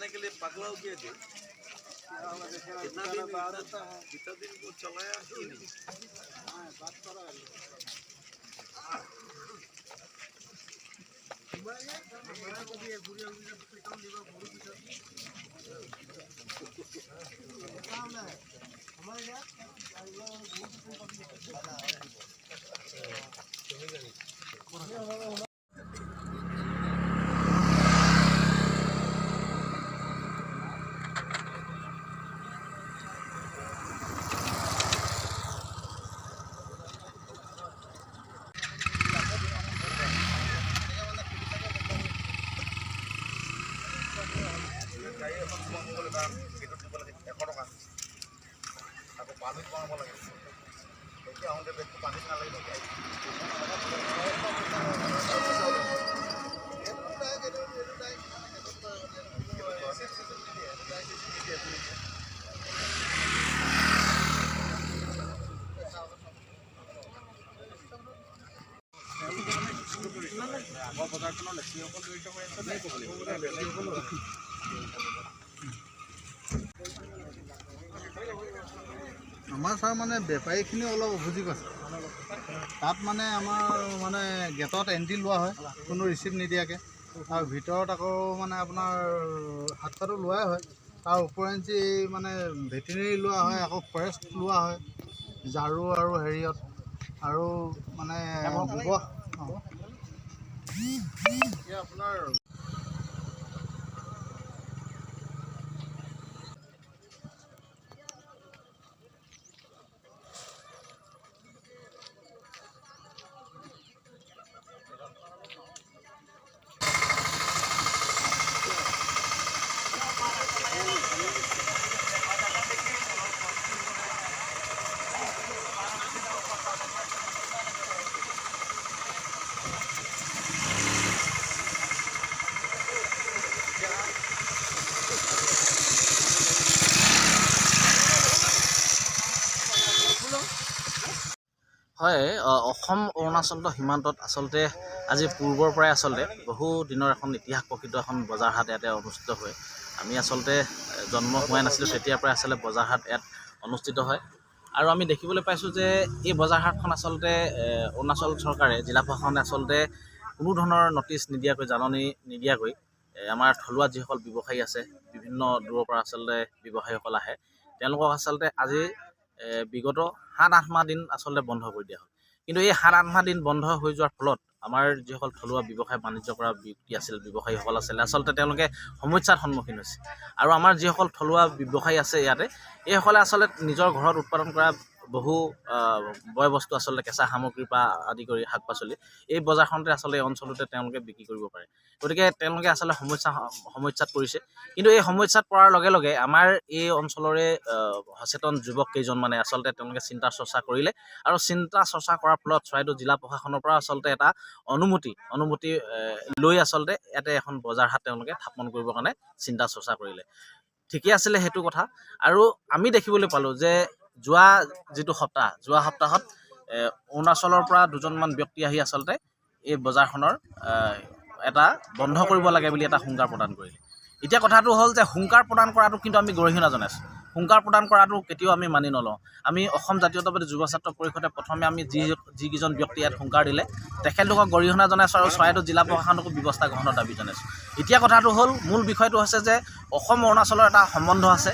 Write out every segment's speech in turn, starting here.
खाने के लिए पगला हो गया थे कितना दिन वो चलाया ही नहीं। আমাৰ ছাৰ মানে বেপাৰীখিনি অলপ অভিযোগ আছে তাত মানে আমাৰ মানে গেটত এণ্ট্ৰি লোৱা হয় কোনো ৰিচিপ্ট নিদিয়াকৈ আৰু ভিতৰত আকৌ মানে আপোনাৰ হাত চাটো লোৱাই হয় তাৰ ওপৰেঞ্চি মানে ভেটেনেৰি লোৱা হয় আকৌ ফৰেষ্ট লোৱা হয় ঝাৰু আৰু হেৰিয়ত আৰু মানে আপোনাৰ হয় অসম অৰুণাচল সীমান্তত আচলতে আজি পূৰ্বৰ পৰাই আচলতে বহু দিনৰ এখন ইতিহাস প্ৰসিদ্ধ এখন বজাৰ হাট ইয়াতে অনুষ্ঠিত হয়। আমি আচলতে জন্ম হোৱাই নাছিলোঁ তেতিয়াৰ পৰাই আচলতে বজাৰ হাট ইয়াত অনুষ্ঠিত হয় আৰু আমি দেখিবলৈ পাইছোঁ যে এই বজাৰ হাটখন আচলতে অৰুণাচল চৰকাৰে জিলা প্ৰশাসনে আচলতে কোনো ধৰণৰ নটিচ নিদিয়াকৈ জাননী নিদিয়াকৈ আমাৰ থলুৱা যিসকল ব্যৱসায়ী আছে বিভিন্ন দূৰৰ পৰা আচলতে ব্যৱসায়ীসকল আহে তেওঁলোকক আচলতে আজি বিগত 7-8 মাহ দিন আচলতে বন্ধ কৰি দিয়া হ'ল। কিন্তু এই 7-8 মাহ দিন বন্ধ হৈ যোৱাৰ ফলত আমাৰ যিসকল থলুৱা ব্যৱসায় বাণিজ্য কৰা ব্যক্তি আছিল ব্যৱসায়ীসকল আছিলে আচলতে তেওঁলোকে সমস্যাৰ সন্মুখীন হৈছে আৰু আমাৰ যিসকল থলুৱা ব্যৱসায়ী আছে ইয়াতে এইসকলে আচলতে নিজৰ ঘৰত উৎপাদন কৰা বহু বয় বস্তু আচলতে কেঁচা সামগ্ৰীৰ পৰা আদি কৰি শাক পাচলি এই বজাৰখনতে আচলতে এই অঞ্চলতে তেওঁলোকে বিক্ৰী কৰিব পাৰে। গতিকে তেওঁলোকে আচলতে সমস্যাত পৰিছে। কিন্তু এই সমস্যাত পৰাৰ লগে লগে আমাৰ এই অঞ্চলৰে সচেতন যুৱক কেইজনমানে আচলতে তেওঁলোকে চিন্তা চৰ্চা কৰিলে আৰু চিন্তা চৰ্চা কৰাৰ ফলত চৰাইদেউ জিলা প্ৰশাসনৰ পৰা আচলতে এটা অনুমতি লৈ আচলতে ইয়াতে এখন বজাৰ হাট তেওঁলোকে স্থাপন কৰিবৰ কাৰণে চিন্তা চৰ্চা কৰিলে। ঠিকেই আছিলে সেইটো কথা আৰু আমি দেখিবলৈ পালোঁ যে যোৱা সপ্তাহত অৰুণাচলৰ পৰা দুজনমান ব্যক্তি আহি আচলতে এই বজাৰখনৰ এটা বন্ধ কৰিব লাগে বুলি এটা হুংকাৰ প্ৰদান কৰিলে। এতিয়া কথাটো হ'ল যে হুংকাৰ প্ৰদান কৰাটো কিন্তু আমি গৰিহণা জনাইছোঁ। হুংকাৰ প্ৰদান কৰাটো কেতিয়াও আমি মানি নলওঁ। আমি অসম জাতীয়তাবাদী যুৱ ছাত্ৰ পৰিষদে প্ৰথমে আমি যিকেইজন ব্যক্তি ইয়াত হুংকাৰ দিলে তেখেতলোকক গৰিহণা জনাইছোঁ আৰু চৰাইদেউ জিলা প্ৰশাসনকো ব্যৱস্থা গ্ৰহণৰ দাবী জনাইছোঁ। এতিয়া কথাটো হ'ল মূল বিষয়টো হৈছে যে অসম অৰুণাচলৰ এটা সম্বন্ধ আছে।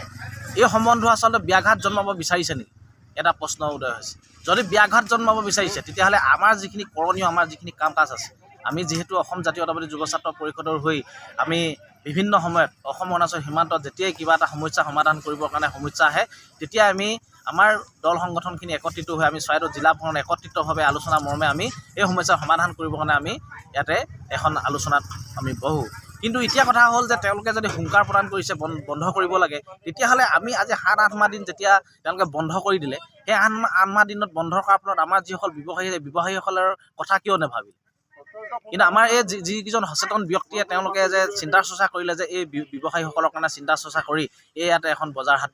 এই সম্বন্ধ আচলতে ব্যাঘাত জন্মাব বিচাৰিছে নেকি এটা প্ৰশ্ন উদয় হৈছে। যদি ব্যাঘাত জন্মাব বিচাৰিছে তেতিয়াহ'লে আমাৰ যিখিনি কৰণীয় আমাৰ যিখিনি কাম কাজ আছে আমি যিহেতু অসম জাতীয়তাবাদী যুৱ ছাত্ৰ পৰিষদৰ হৈ আমি বিভিন্ন সময়ত অসম অৰুণাচল সীমান্তত যেতিয়াই কিবা এটা সমস্যা সমাধান কৰিবৰ কাৰণে সমস্যা আহে তেতিয়া আমি আমাৰ দল সংগঠনখিনি একত্ৰিত হৈ আমি চৰাইদেউ জিলা প্ৰশাসন একত্ৰিতভাৱে আলোচনা মৰ্মে আমি এই সমস্যাৰ সমাধান কৰিবৰ কাৰণে আমি ইয়াতে এখন আলোচনাত আমি বহোঁ। কিন্তু এতিয়া কথা হ'ল যে তেওঁলোকে যদি হুংকাৰ প্ৰদান কৰিছে বন্ধ কৰিব লাগে তেতিয়াহ'লে আমি আজি 7-8 মাহ দিন যেতিয়া তেওঁলোকে বন্ধ কৰি দিলে সেই 8 মাহ দিনত বন্ধ কৰাৰ ফলত আমাৰ যিসকল ব্যৱসায়ীসকলৰ কথা কিয় নাভাবিলে। কিন্তু আমাৰ এই যিকেইজন সচেতন ব্যক্তিয়ে তেওঁলোকে যে চিন্তা চৰ্চা কৰিলে যে এই ব্যৱসায়ীসকলৰ কাৰণে চিন্তা চৰ্চা কৰি ইয়াতে এখন বজাৰ হাট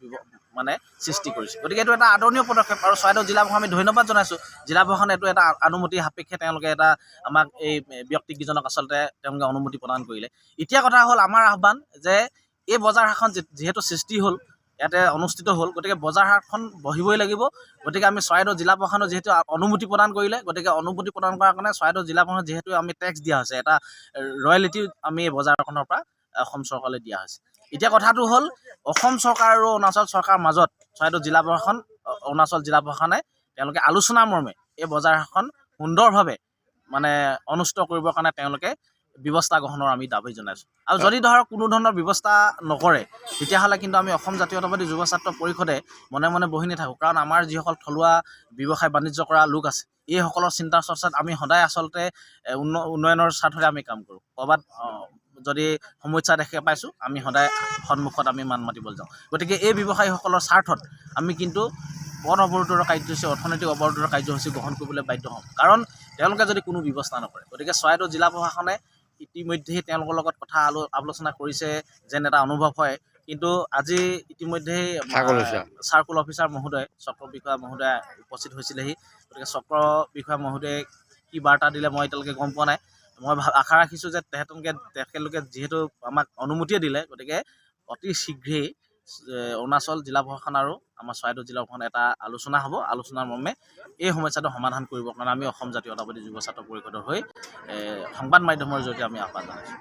মানে সৃষ্টি কৰিছে। গতিকে এইটো এটা আদৰণীয় পদক্ষেপ আৰু চৰাইদেউ জিলা প্ৰশাসন আমি ধন্যবাদ জনাইছোঁ। জিলা প্ৰশাসনে এইটো এটা অনুমতি সাপেক্ষে তেওঁলোকে এটা আমাক এই ব্যক্তিকেইজনক আচলতে তেওঁলোকে অনুমতি প্ৰদান কৰিলে। এতিয়া কথা হ'ল আমাৰ আহ্বান যে এই বজাৰ হাটখন যিহেতু সৃষ্টি হ'ল, ইয়াতে অনুষ্ঠিত হ'ল, গতিকে বজাৰ হাটখন বহিবই লাগিব। গতিকে আমি চৰাইদেউ জিলা প্ৰশাসনে যিহেতু অনুমতি প্ৰদান কৰিলে, গতিকে অনুমতি প্ৰদান কৰাৰ কাৰণে চৰাইদেউ জিলা প্ৰশাসনে যিহেতু আমি টেক্স দিয়া হৈছে, এটা ৰয়েলিটি আমি এই বজাৰখনৰ পৰা অসম চৰকাৰলৈ দিয়া হৈছে। এতিয়া কথাটো হ'ল অসম চৰকাৰ আৰু অৰুণাচল চৰকাৰৰ মাজত চৰাইদেউ জিলা প্ৰশাসন, অৰুণাচল জিলা প্ৰশাসনে তেওঁলোকে আলোচনাৰ মৰ্মে এই বজাৰখন সুন্দৰভাৱে মানে অনুষ্ঠিত কৰিবৰ কাৰণে তেওঁলোকে ব্যৱস্থা গ্ৰহণৰ আমি দাবী জনাইছোঁ। আৰু যদি ধৰক কোনো ধৰণৰ ব্যৱস্থা নকৰে, তেতিয়াহ'লে কিন্তু আমি অসম জাতীয়তাবাদী যুৱ ছাত্ৰ পৰিষদে মনে মনে বহি নাথাকোঁ। কাৰণ আমাৰ যিসকল থলুৱা ব্যৱসায় বাণিজ্য কৰা লোক আছে, এইসকলৰ চিন্তা চৰ্চাত আমি সদায় আচলতে উন্নয়নৰ স্বাৰ্থতে আমি কাম কৰোঁ। ক'ৰবাত যদি সমস্যা দেখা পাইছোঁ, আমি সদায় সন্মুখত আমি মান মাতিবলৈ যাওঁ। গতিকে এই ব্যৱসায়ীসকলৰ স্বাৰ্থত আমি কিন্তু পথ অৱৰোধৰ কাৰ্যসূচী, অৰ্থনৈতিক অৱৰোধৰ কাৰ্যসূচী গ্ৰহণ কৰিবলৈ বাধ্য হ'ম, কাৰণ তেওঁলোকে যদি কোনো ব্যৱস্থা নকৰে। গতিকে চৰাইদেউ জিলা প্ৰশাসনে ইতিমধ্যেই তেওঁলোকৰ লগত কথা আলোচনা কৰিছে যেন এটা অনুভৱ হয়। কিন্তু আজি ইতিমধ্যেই চাৰ্কুল অফিচাৰ মহোদয়, চক্ৰ বিষয়া মহোদয় উপস্থিত হৈছিলেহি। গতিকে চক্ৰ বিষয়া মহোদয়ে কি বাৰ্তা দিলে মই এতিয়ালৈকে গম পোৱা নাই। মই আশা ৰাখিছোঁ যে তেখেতলোকে যিহেতু আমাক অনুমতিয়ে দিলে, গতিকে অতি শীঘ্ৰেই অৰুণাচল জিলা প্ৰশাসন আৰু আমাৰ চৰাইদেউ জিলা প্ৰশাসন এটা আলোচনা হ'ব। আলোচনাৰ মৰ্মে এই সমস্যাটো সমাধান কৰিবৰ কাৰণে আমি অসম জাতীয়তাবাদী যুৱ ছাত্ৰ পৰিষদৰ হৈ সংবাদ মাধ্যমৰ জৰিয়তে আমি আহ্বান জনাইছোঁ।